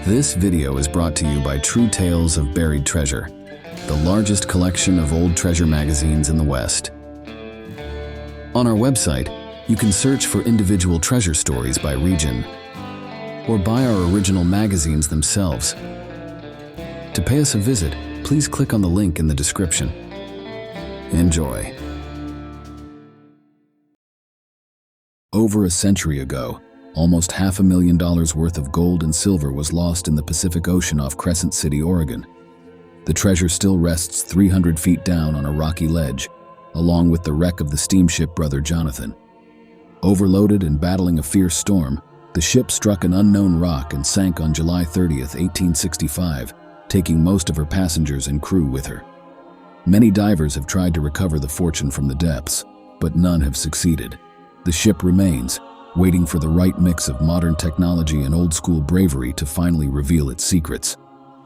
This video is brought to you by True Tales of Buried Treasure, the largest collection of old treasure magazines in the West. On our website, you can search for individual treasure stories by region, or buy our original magazines themselves. To pay us a visit, please click on the link in the description. Enjoy. Over a century ago, almost $500,000 worth of gold and silver was lost in the Pacific Ocean off Crescent City, Oregon. The treasure still rests 300 feet down on a rocky ledge, along with the wreck of the steamship Brother Jonathan. Overloaded and battling a fierce storm, the ship struck an unknown rock and sank on July 30th, 1865, taking most of her passengers and crew with her. Many divers have tried to recover the fortune from the depths, but none have succeeded. The ship remains, waiting for the right mix of modern technology and old-school bravery to finally reveal its secrets.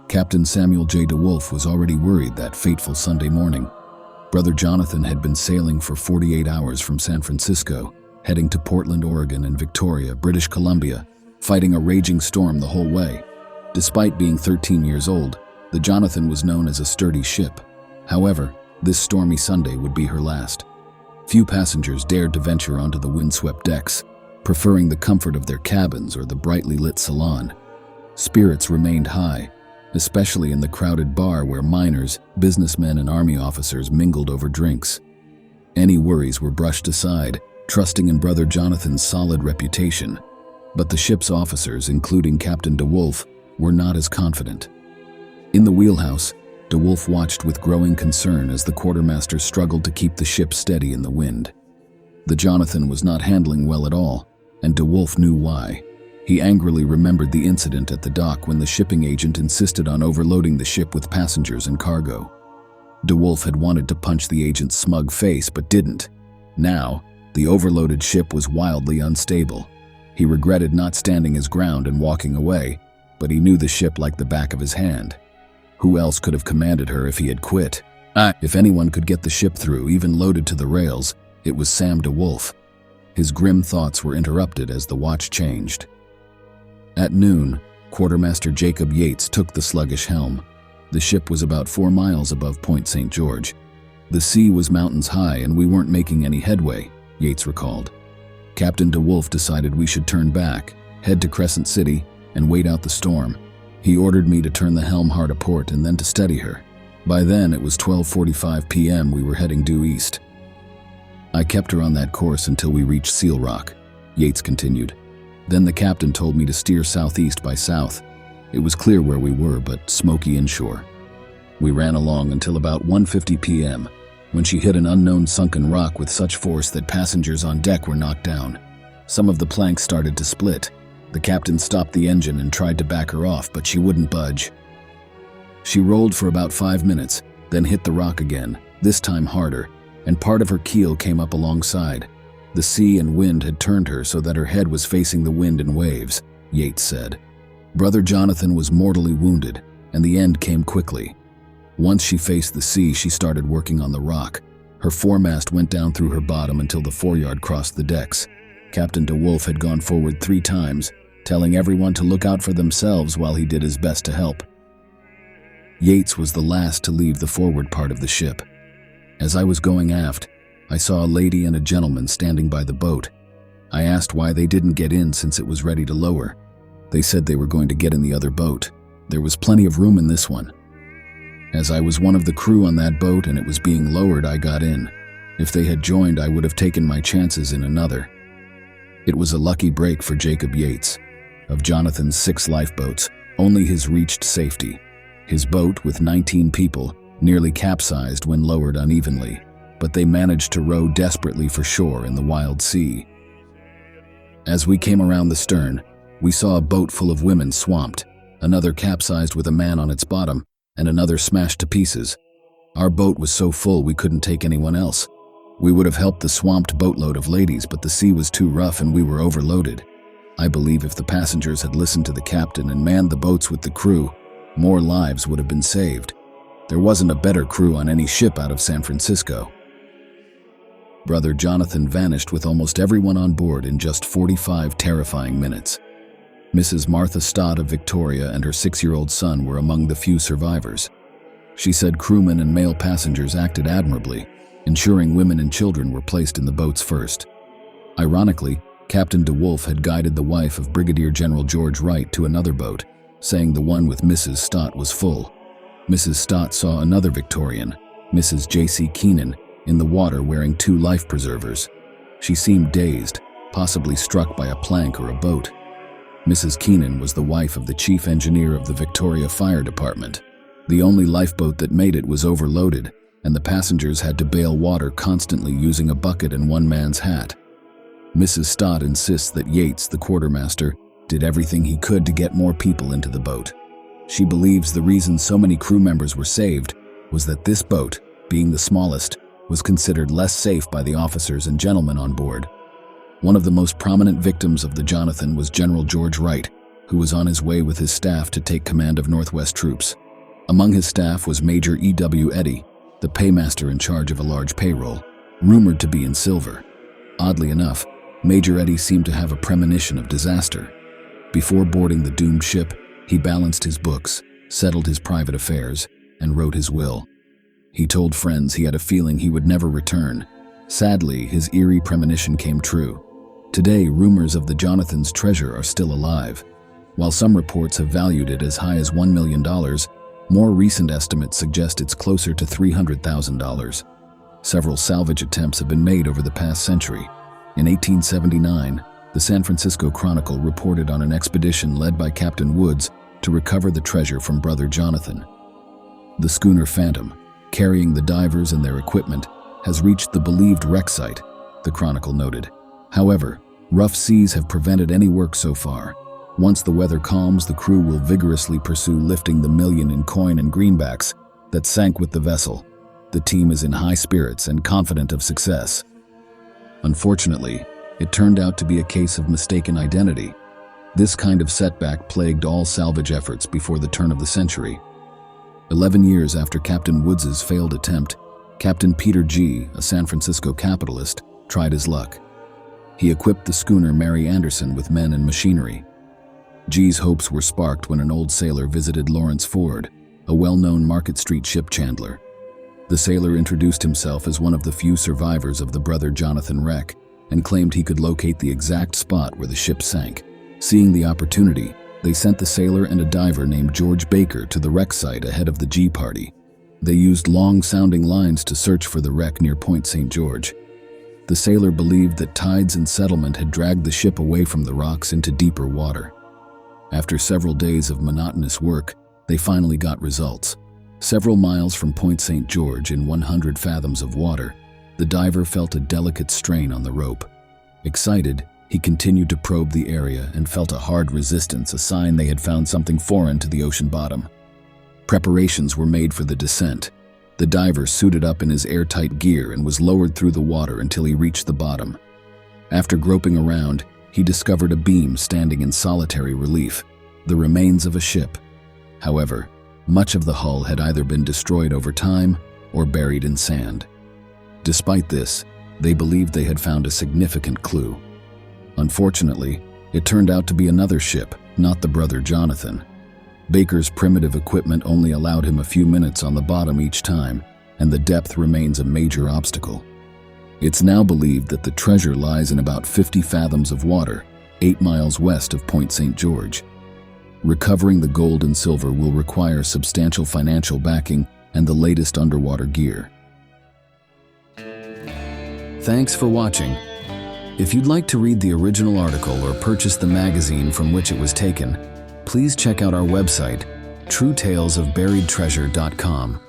Captain Samuel J. DeWolf was already worried that fateful Sunday morning. Brother Jonathan had been sailing for 48 hours from San Francisco, heading to Portland, Oregon and Victoria, British Columbia, fighting a raging storm the whole way. Despite being 13 years old, the Jonathan was known as a sturdy ship. However, this stormy Sunday would be her last. Few passengers dared to venture onto the windswept decks, preferring the comfort of their cabins or the brightly lit salon. Spirits remained high, especially in the crowded bar where miners, businessmen, and army officers mingled over drinks. Any worries were brushed aside, trusting in Brother Jonathan's solid reputation. But the ship's officers, including Captain DeWolf, were not as confident. In the wheelhouse, DeWolf watched with growing concern as the quartermaster struggled to keep the ship steady in the wind. The Jonathan was not handling well at all, and DeWolf knew why. He angrily remembered the incident at the dock when the shipping agent insisted on overloading the ship with passengers and cargo. DeWolf had wanted to punch the agent's smug face but didn't. Now, the overloaded ship was wildly unstable. He regretted not standing his ground and walking away, but he knew the ship like the back of his hand. Who else could have commanded her if he had quit? If anyone could get the ship through, even loaded to the rails, it was Sam DeWolf. His grim thoughts were interrupted as the watch changed. At noon, Quartermaster Jacob Yates took the sluggish helm. The ship was about 4 miles above Point St. George. The sea was mountains high and we weren't making any headway, Yates recalled. Captain DeWolf decided we should turn back, head to Crescent City, and wait out the storm. He ordered me to turn the helm hard aport and then to steady her. By then it was 12:45 p.m. We were heading due east. I kept her on that course until we reached Seal Rock, Yates continued. Then the captain told me to steer southeast by south. It was clear where we were, but smoky inshore. We ran along until about 1:50 p.m., when she hit an unknown sunken rock with such force that passengers on deck were knocked down. Some of the planks started to split. The captain stopped the engine and tried to back her off, but she wouldn't budge. She rolled for about 5 minutes, then hit the rock again, this time harder, and part of her keel came up alongside. The sea and wind had turned her so that her head was facing the wind and waves, Yates said. Brother Jonathan was mortally wounded, and the end came quickly. Once she faced the sea, she started working on the rock. Her foremast went down through her bottom until the foreyard crossed the decks. Captain DeWolf had gone forward 3 times, telling everyone to look out for themselves while he did his best to help. Yates was the last to leave the forward part of the ship. As I was going aft, I saw a lady and a gentleman standing by the boat. I asked why they didn't get in since it was ready to lower. They said they were going to get in the other boat. There was plenty of room in this one. As I was one of the crew on that boat and it was being lowered, I got in. If they had joined, I would have taken my chances in another. It was a lucky break for Jacob Yates. Of Jonathan's 6 lifeboats, only his reached safety. His boat, with 19 people, nearly capsized when lowered unevenly, but they managed to row desperately for shore in the wild sea. As we came around the stern, we saw a boat full of women swamped, another capsized with a man on its bottom, and another smashed to pieces. Our boat was so full we couldn't take anyone else. We would have helped the swamped boatload of ladies, but the sea was too rough and we were overloaded. I believe if the passengers had listened to the captain and manned the boats with the crew, more lives would have been saved. There wasn't a better crew on any ship out of San Francisco. Brother Jonathan vanished with almost everyone on board in just 45 terrifying minutes. Mrs. Martha Stott of Victoria and her 6-year-old son were among the few survivors. She said crewmen and male passengers acted admirably, ensuring women and children were placed in the boats first. Ironically, Captain DeWolf had guided the wife of Brigadier General George Wright to another boat, saying the one with Mrs. Stott was full. Mrs. Stott saw another Victorian, Mrs. J.C. Keenan, in the water wearing 2 life preservers. She seemed dazed, possibly struck by a plank or a boat. Mrs. Keenan was the wife of the chief engineer of the Victoria Fire Department. The only lifeboat that made it was overloaded, and the passengers had to bail water constantly using a bucket and one man's hat. Mrs. Stott insists that Yates, the quartermaster, did everything he could to get more people into the boat. She believes the reason so many crew members were saved was that this boat, being the smallest, was considered less safe by the officers and gentlemen on board. One of the most prominent victims of the Jonathan was General George Wright, who was on his way with his staff to take command of Northwest troops. Among his staff was Major E.W. Eddy, the paymaster in charge of a large payroll, rumored to be in silver. Oddly enough, Major Eddy seemed to have a premonition of disaster. Before boarding the doomed ship, he balanced his books, settled his private affairs, and wrote his will. He told friends he had a feeling he would never return. Sadly, his eerie premonition came true. Today, rumors of the Jonathan's treasure are still alive. While some reports have valued it as high as $1 million, more recent estimates suggest it's closer to $300,000. Several salvage attempts have been made over the past century. In 1879, the San Francisco Chronicle reported on an expedition led by Captain Woods to recover the treasure from Brother Jonathan. The schooner Phantom, carrying the divers and their equipment, has reached the believed wreck site, the Chronicle noted. However, rough seas have prevented any work so far. Once the weather calms, the crew will vigorously pursue lifting the million in coin and greenbacks that sank with the vessel. The team is in high spirits and confident of success. Unfortunately, it turned out to be a case of mistaken identity. This kind of setback plagued all salvage efforts before the turn of the century. 11 years after Captain Woods's failed attempt, Captain Peter G., a San Francisco capitalist, tried his luck. He equipped the schooner Mary Anderson with men and machinery. G's hopes were sparked when an old sailor visited Lawrence Ford, a well-known Market Street ship chandler. The sailor introduced himself as one of the few survivors of the Brother Jonathan wreck and claimed he could locate the exact spot where the ship sank. Seeing the opportunity, they sent the sailor and a diver named George Baker to the wreck site ahead of the G party. They used long-sounding lines to search for the wreck near Point St. George. The sailor believed that tides and settlement had dragged the ship away from the rocks into deeper water. After several days of monotonous work, they finally got results. Several miles from Point St. George in 100 fathoms of water, the diver felt a delicate strain on the rope. Excited, he continued to probe the area and felt a hard resistance, a sign they had found something foreign to the ocean bottom. Preparations were made for the descent. The diver suited up in his airtight gear and was lowered through the water until he reached the bottom. After groping around, he discovered a beam standing in solitary relief, the remains of a ship. However, much of the hull had either been destroyed over time or buried in sand. Despite this, they believed they had found a significant clue. Unfortunately, it turned out to be another ship, not the Brother Jonathan. Baker's primitive equipment only allowed him a few minutes on the bottom each time, and the depth remains a major obstacle. It's now believed that the treasure lies in about 50 fathoms of water, 8 miles west of Point St. George. Recovering the gold and silver will require substantial financial backing and the latest underwater gear. Thanks for watching. If you'd like to read the original article or purchase the magazine from which it was taken, please check out our website, truetalesofburiedtreasure.com.